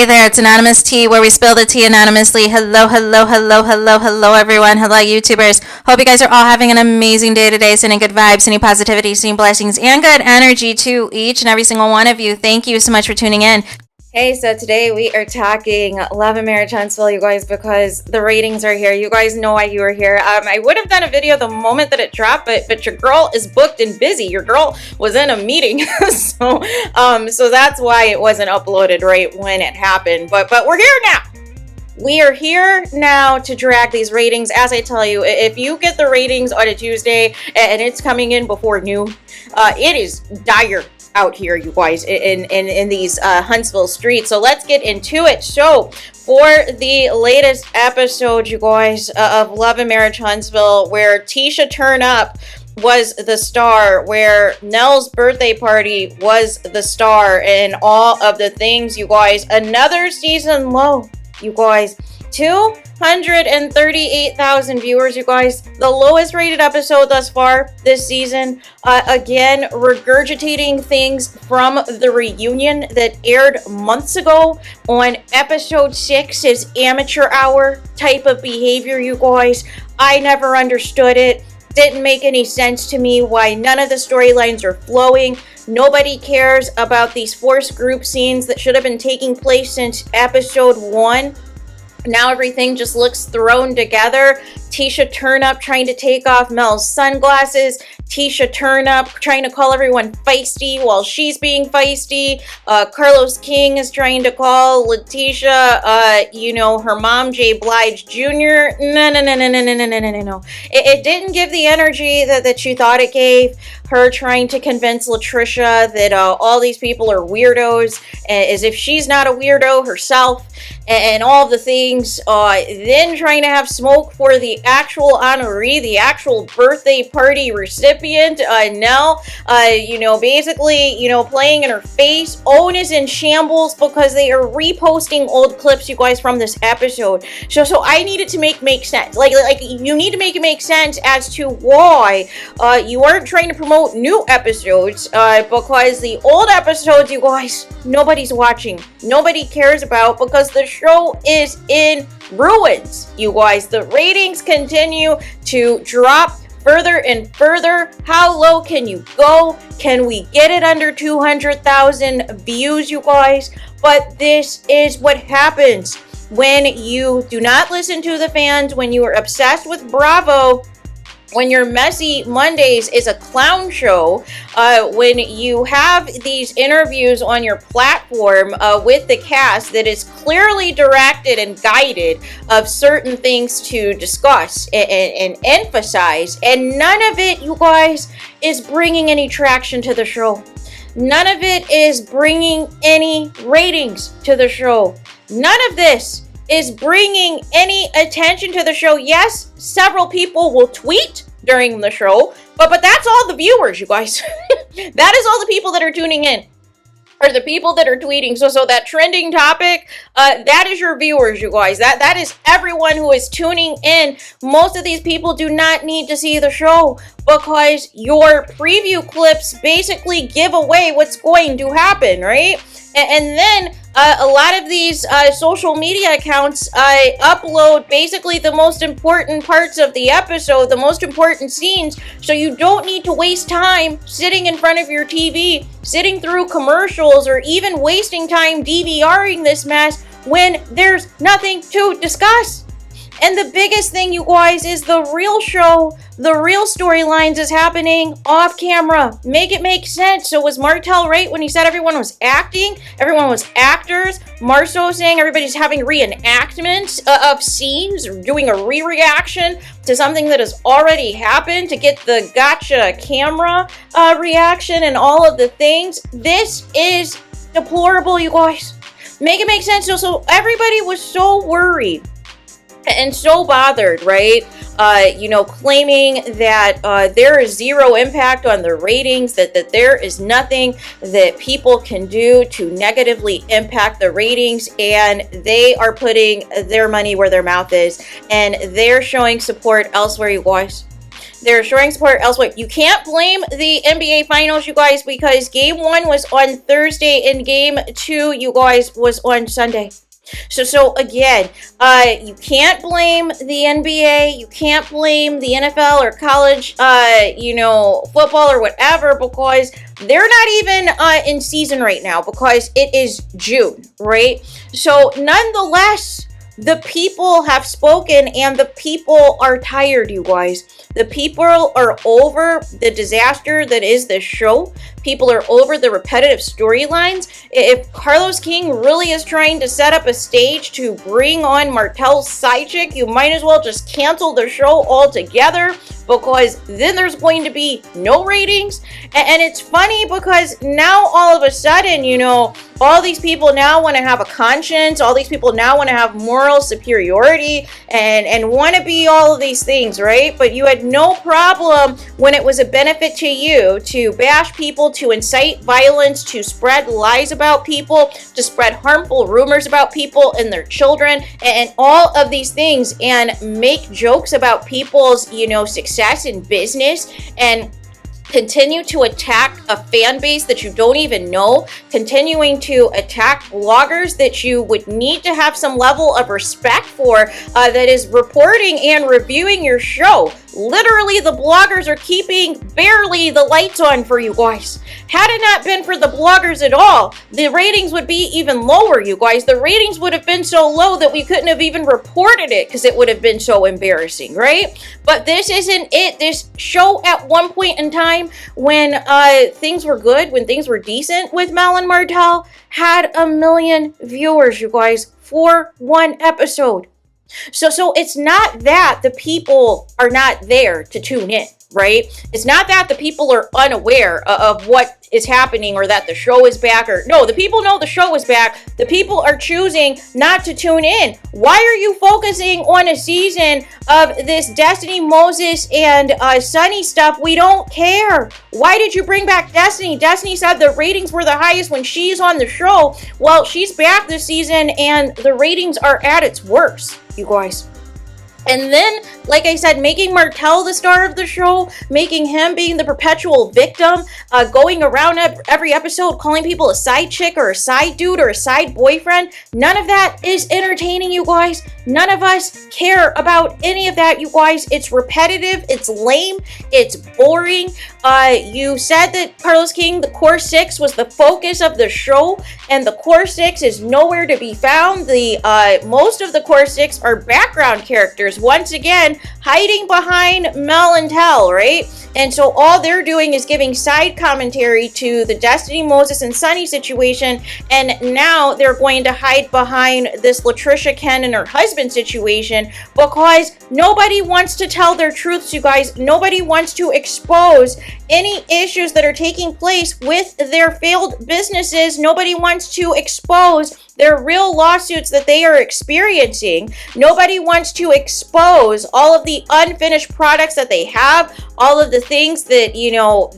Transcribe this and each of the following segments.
there, it's Anonymous Tea, where we spill the tea anonymously. Hello, hello, hello, hello, hello, everyone. Hello, YouTubers. Hope you guys are all having an amazing day today, sending good vibes, sending positivity, sending blessings, and good energy to each and every single one of you. Thank you so much for tuning in. Hey, so today we are talking Love and Marriage Huntsville, you guys, because the ratings are here. You guys know why you are here. I would have done a video the moment that it dropped, but your girl is booked and busy. Your girl was in a meeting, so that's why it wasn't uploaded right when it happened. But we're here now. We are here now to drag these ratings. As I tell you, if you get the ratings on a Tuesday and it's coming in before noon, it is dire out here, you guys, in these Huntsville streets. So let's get into it. So for the latest episode, you guys, of Love and Marriage Huntsville, where Tisha Turn Up was the star, where Nell's birthday party was the star, and all of the things, you guys, another season low, you guys. 238,000 viewers, you guys. The lowest rated episode thus far this season. Again, regurgitating things from the reunion that aired months ago on episode 6 is amateur hour type of behavior, you guys. I never understood it. Didn't make any sense to me why none of the storylines are flowing. Nobody cares about these forced group scenes that should have been taking place since episode 1. Now everything just looks thrown together. Tisha Turn Up trying to take off Mel's sunglasses. Tisha Turn Up trying to call everyone feisty while she's being feisty. Carlos King is trying to call Letitia, her mom, Jay Blige Jr. No. It didn't give the energy that you thought it gave. Her trying to convince Latricia that all these people are weirdos, as if she's not a weirdo herself, and all the things. Then trying to have smoke for the actual honoree, the actual birthday party recipient, Nell. Basically, playing in her face. Owen is in shambles because they are reposting old clips, you guys, from this episode. So I needed to make sense. Like you need to make it make sense as to why you aren't trying to promote new episodes, because the old episodes, you guys, nobody's watching. Nobody cares about, because the show is in ruins, you guys. The ratings continue to drop further and further. How low can you go? Can we get it under 200,000 views, you guys? But this is what happens when you do not listen to the fans, when you are obsessed with Bravo, when your Messy Mondays is a clown show, when you have these interviews on your platform with the cast that is clearly directed and guided of certain things to discuss and emphasize, and none of it, you guys, is bringing any traction to the show. None of it is bringing any ratings to the show. None of this is bringing any attention to the show. Yes, several people will tweet during the show, but that's all the viewers, you guys. That is all the people that are tuning in, or the people that are tweeting. So that trending topic, that is your viewers, you guys. That is everyone who is tuning in. Most of these people do not need to see the show, because your preview clips basically give away what's going to happen, right? And then a lot of these social media accounts upload basically the most important parts of the episode, the most important scenes, so you don't need to waste time sitting in front of your TV, sitting through commercials, or even wasting time DVRing this mess when there's nothing to discuss. And the biggest thing, you guys, is the real show, the real storylines is happening off camera. Make it make sense. So was Martell right when he said everyone was acting? Everyone was actors. Marceau saying everybody's having reenactments of scenes, or doing a re-reaction to something that has already happened to get the gotcha camera reaction and all of the things. This is deplorable, you guys. Make it make sense. So everybody was so worried and so bothered, right? Claiming that there is zero impact on the ratings, that there is nothing that people can do to negatively impact the ratings, and they are putting their money where their mouth is, and they're showing support elsewhere, you guys. They're showing support elsewhere. You can't blame the NBA Finals, you guys, because Game 1 was on Thursday and Game 2, you guys, was on Sunday. So again, you can't blame the NBA, you can't blame the NFL or college, football or whatever, because they're not even in season right now, because it is June, right? So nonetheless, the people have spoken and the people are tired, you guys. The people are over the disaster that is this show. People are over the repetitive storylines. If Carlos King really is trying to set up a stage to bring on Martel's side chick, you might as well just cancel the show altogether, because then there's going to be no ratings. And it's funny because now all of a sudden, all these people now want to have a conscience. All these people now want to have moral superiority and want to be all of these things, right? But you had no problem when it was a benefit to you to bash people, to incite violence, to spread lies about people, to spread harmful rumors about people and their children, and all of these things, and make jokes about people's, success in business, and continue to attack a fan base that you don't even know, continuing to attack bloggers that you would need to have some level of respect for, that is reporting and reviewing your show. Literally, the bloggers are keeping barely the lights on for you guys. Had it not been for the bloggers at all, the ratings would be even lower, you guys. The ratings would have been so low that we couldn't have even reported it, because it would have been so embarrassing, right? But this isn't it. This show, at one point in time, when things were good, when things were decent with Mel and Martel, had 1 million viewers, you guys, for one episode. So it's not that the people are not there to tune in, right? It's not that the people are unaware of what is happening, or that the show is back, or no, the people know the show is back. The people are choosing not to tune in. Why are you focusing on a season of this Destiny, Moses, and Sunny stuff? We don't care. Why did you bring back Destiny? Destiny said the ratings were the highest when she's on the show. Well, she's back this season and the ratings are at its worst, you guys. And then, like I said, making Martel the star of the show, making him being the perpetual victim, going around every episode calling people a side chick or a side dude or a side boyfriend. None of that is entertaining, you guys. None of us care about any of that, you guys. It's repetitive, it's lame, it's boring. You said that Carlos King, the Core 6, was the focus of the show, and the Core 6 is nowhere to be found. Most of the Core 6 are background characters, once again, hiding behind Mel and Tel, right? And so all they're doing is giving side commentary to the Destiny, Moses, and Sunny situation, and now they're going to hide behind this Latricia Ken and her husband situation, because nobody wants to tell their truths, you guys. Nobody wants to expose any issues that are taking place with their failed businesses. Nobody wants to expose their real lawsuits that they are experiencing. Nobody wants to expose all of the unfinished products that they have, all of the things that,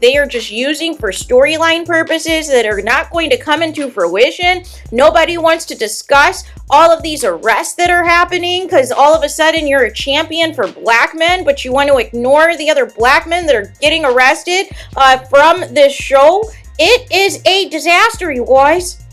they are just using for storyline purposes that are not going to come into fruition. Nobody wants to discuss all of these arrests that are happening, because all of a sudden you're a champion for black men, but you want to ignore the other black men that are getting arrested from this show. It is a disaster, you guys.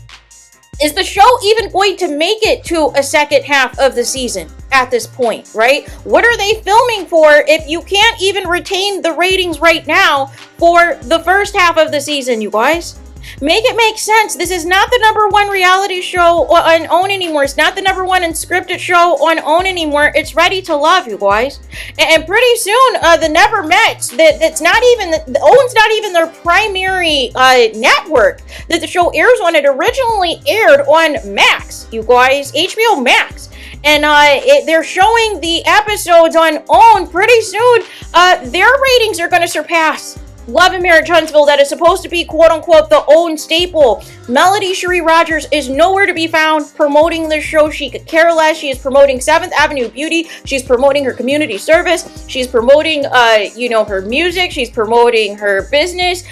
Is the show even going to make it to a second half of the season at this point, right? What are they filming for if you can't even retain the ratings right now for the first half of the season, you guys? Make it make sense. This is not the #1 reality show on OWN anymore. It's not the #1 unscripted show on OWN anymore. It's Ready to Love, you guys. And pretty soon, the Never Mets, that's not even, OWN's not even their primary network that the show airs on. It originally aired on Max, you guys, HBO Max. And they're showing the episodes on OWN pretty soon. Their ratings are going to surpass Love and Marriage Huntsville that is supposed to be quote-unquote the own staple. Melody Cherie Rogers is nowhere to be found promoting this show. She could care less. She is promoting 7th Avenue Beauty. She's promoting her community service. She's promoting, her music. She's promoting her business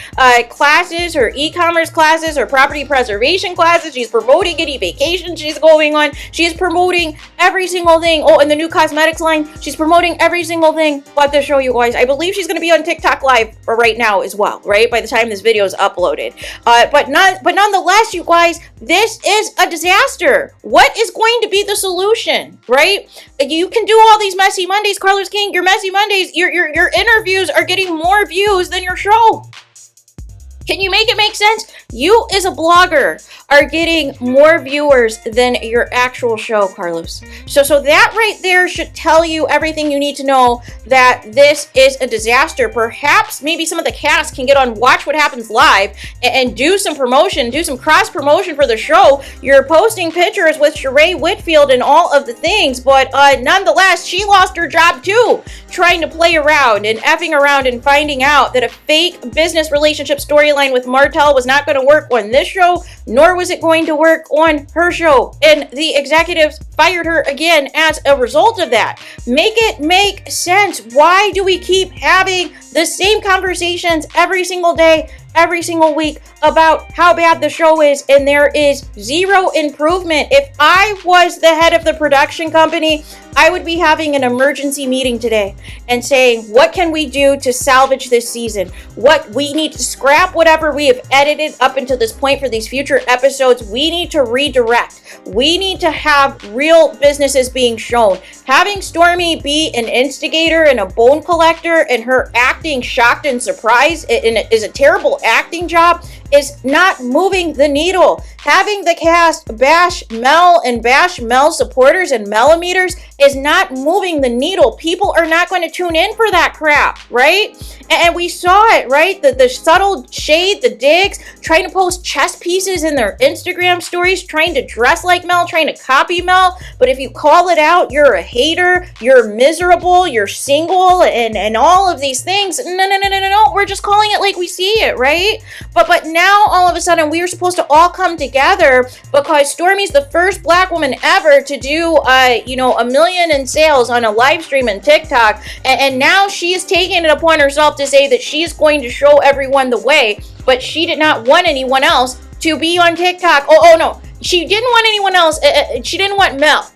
classes, her e-commerce classes, her property preservation classes. She's promoting any vacation she's going on. She is promoting every single thing. Oh, and the new cosmetics line. She's promoting every single thing but the show, you guys. I believe she's going to be on TikTok Live right now as well, right? By the time this video is uploaded. But nonetheless, you guys, this is a disaster. What is going to be the solution, right? You can do all these messy Mondays, Carlos King. Your messy Mondays, your interviews are getting more views than your show. Can you make it make sense? You as a blogger are getting more viewers than your actual show, Carlos. So that right there should tell you everything you need to know that this is a disaster. Perhaps maybe some of the cast can get on Watch What Happens Live and do some promotion, do some cross promotion for the show. You're posting pictures with Sheree Whitfield and all of the things, but nonetheless, she lost her job too, trying to play around and effing around and finding out that a fake business relationship storyline with Martell was not going to work on this show, nor was it going to work on her show. And the executives fired her again as a result of that. Make it make sense. Why do we keep having the same conversations every single day, every single week about how bad the show is, and there is zero improvement? If I was the head of the production company, I would be having an emergency meeting today and saying, what can we do to salvage this season? What we need to scrap whatever we have edited up until this point for these future episodes. We need to redirect. We need to have real businesses being shown. Having Stormy be an instigator and a bone collector and her acting shocked and surprised and it is a terrible acting job is not moving the needle. Having the cast bash Mel and bash Mel supporters and Mellometers is not moving the needle. People are not going to tune in for that crap, right? And we saw it, right? The subtle shade, the digs, trying to post chess pieces in their Instagram stories, trying to dress like Mel, trying to copy Mel. But if you call it out, you're a hater, you're miserable, you're single, and all of these things. No. We're just calling it like we see it, right? But now all of a sudden we are supposed to all come together because Stormy's the first black woman ever to do, $1 million in sales on a live stream in TikTok. And now she is taking it upon herself to say that she's going to show everyone the way, but she did not want anyone else to be on TikTok. Oh no, she didn't want anyone else. She didn't want Mel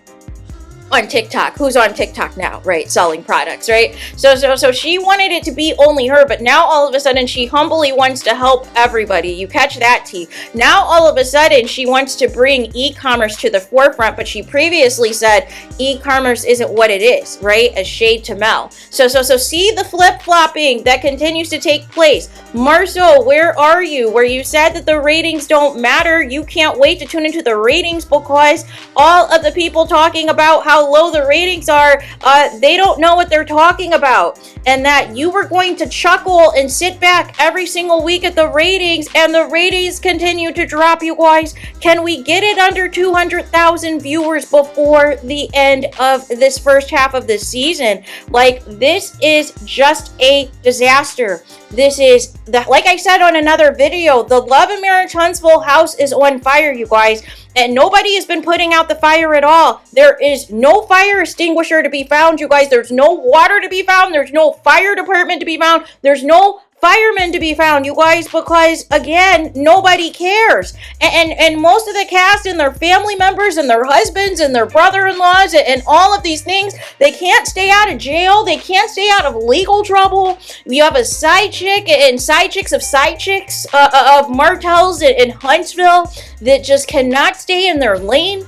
on TikTok, who's on TikTok now, right? Selling products, right? So she wanted it to be only her, but now all of a sudden she humbly wants to help everybody. You catch that, T. Now all of a sudden she wants to bring e-commerce to the forefront, but she previously said e-commerce isn't what it is, right? A shade to Mel. So see the flip-flopping that continues to take place. Marceau, where are you? Where you said that the ratings don't matter. You can't wait to tune into the ratings because all of the people talking about how low the ratings are, they don't know what they're talking about, and that you were going to chuckle and sit back every single week at the ratings, and the ratings continue to drop, you guys. Can we get it under 200,000 viewers before the end of this first half of the season? Like, this is just a disaster. This is, like I said on another video, the Love and Marriage Huntsville house is on fire, you guys. And nobody has been putting out the fire at all. There is no fire extinguisher to be found, you guys. There's no water to be found. There's no fire department to be found. There's no firemen to be found, you guys, because again, nobody cares. And most of the cast and their family members and their husbands and their brother-in-laws and all of these things, they can't stay out of jail. They can't stay out of legal trouble. You have a side chick and side chicks of side chicks of Martells in Huntsville that just cannot stay in their lane.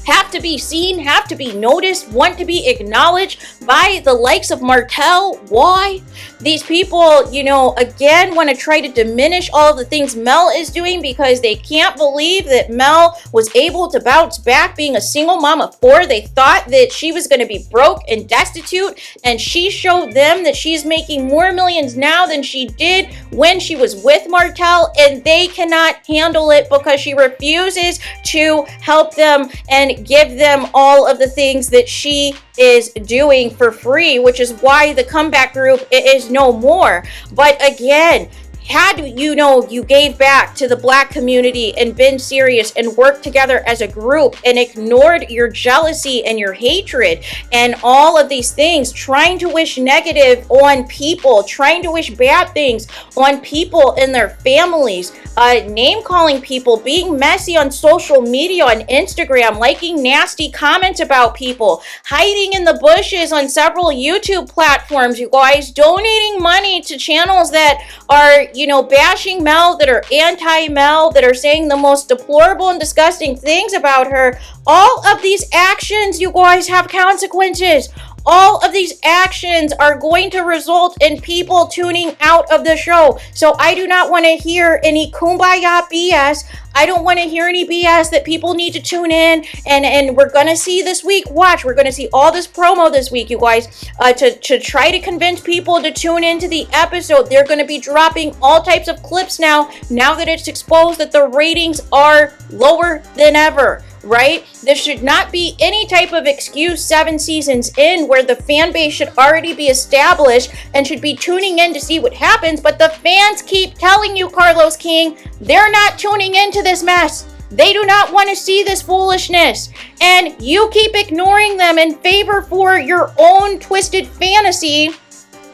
Have to be seen, have to be noticed, want to be acknowledged by the likes of Martell. Why? These people, again, want to try to diminish all of the things Mel is doing because they can't believe that Mel was able to bounce back being a single mom of 4. They thought that she was going to be broke and destitute, and she showed them that she's making more millions now than she did when she was with Martell, and they cannot handle it because she refuses to help them and give them all of the things that she is doing for free, which is why the comeback group is no more. But again, had you gave back to the Black community and been serious and worked together as a group and ignored your jealousy and your hatred and all of these things, trying to wish negative on people, trying to wish bad things on people and their families, name calling people, being messy on social media, on Instagram, liking nasty comments about people, hiding in the bushes on several YouTube platforms, you guys, donating money to channels that are bashing Mel, that are anti-Mel, that are saying the most deplorable and disgusting things about her. All of these actions, you guys, have consequences. All of these actions are going to result in people tuning out of the show. So I do not want to hear any kumbaya BS. I don't want to hear any BS that people need to tune in. And we're going to see this week, watch, we're going to see all this promo this week, you guys, to try to convince people to tune into the episode. They're going to be dropping all types of clips now that it's exposed that the ratings are lower than ever. Right? This should not be any type of excuse 7 seasons in where the fan base should already be established and should be tuning in to see what happens. But the fans keep telling you, Carlos King, they're not tuning into this mess. They do not want to see this foolishness. And you keep ignoring them in favor for your own twisted fantasy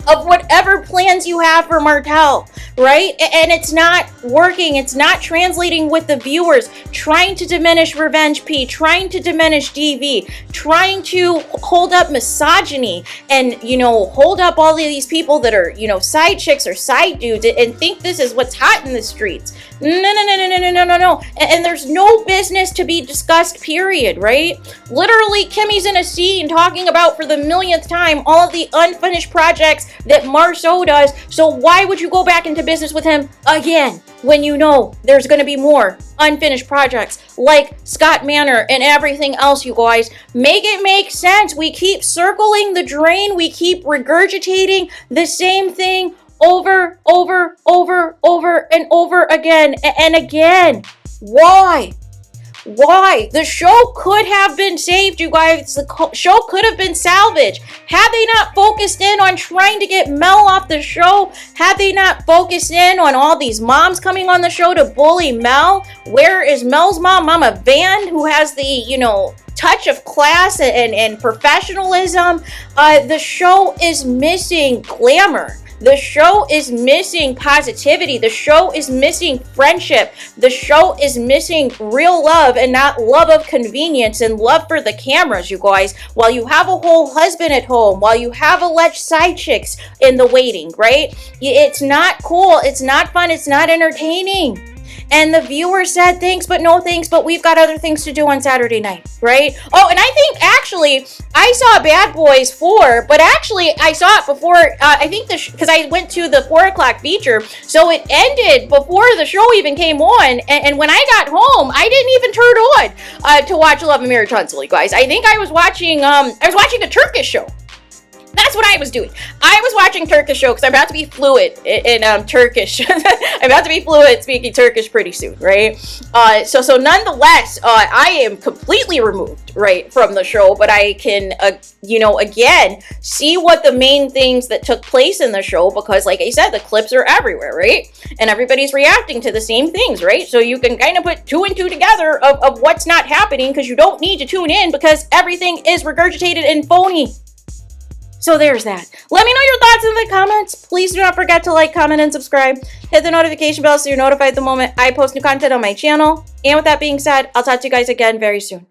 of whatever plans you have for Martell, right? And it's not working. It's not translating with the viewers. Trying to diminish Revenge P, trying to diminish DV, trying to hold up misogyny and, hold up all of these people that are, side chicks or side dudes and think this is what's hot in the streets. No. And there's no business to be discussed, period, right? Literally, Kimmy's in a scene talking about for the millionth time all of the unfinished projects that Marceau does. So why would you go back into business with him again when you know there's going to be more unfinished projects like Scott Manor and everything else, you guys? Make it make sense. We keep circling the drain. We keep regurgitating the same thing over and over again and again. Why? The show could have been saved, you guys. The show could have been salvaged. Had they not focused in on trying to get Mel off the show, had they not focused in on all these moms coming on the show to bully Mel. Where is Mel's mom, Mama Van, who has the, touch of class and professionalism? The show is missing glamour. The show is missing positivity. The show is missing friendship. The show is missing real love and not love of convenience and love for the cameras, you guys. While you have a whole husband at home, while you have alleged side chicks in the waiting, right? It's not cool. It's not fun. It's not entertaining. And the viewer said, thanks, but no thanks, but we've got other things to do on Saturday night, right? Oh, and I think actually I saw Bad Boys 4, but actually I saw it before, I think because I went to the 4 o'clock feature, so it ended before the show even came on. And when I got home, I didn't even turn on to watch Love and Marriage Huntsville, you guys. I think I was watching the Turkish show. That's what I was doing. I was watching Turkish show because I'm about to be fluent in Turkish. I'm about to be fluent speaking Turkish pretty soon, right? So nonetheless, I am completely removed, right, from the show, but I can, again, see what the main things that took place in the show, because like I said, the clips are everywhere, right? And everybody's reacting to the same things, right? So you can kind of put 2 and 2 together of what's not happening, because you don't need to tune in because everything is regurgitated and phony. So there's that. Let me know your thoughts in the comments. Please do not forget to like, comment, and subscribe. Hit the notification bell so you're notified the moment I post new content on my channel. And with that being said, I'll talk to you guys again very soon.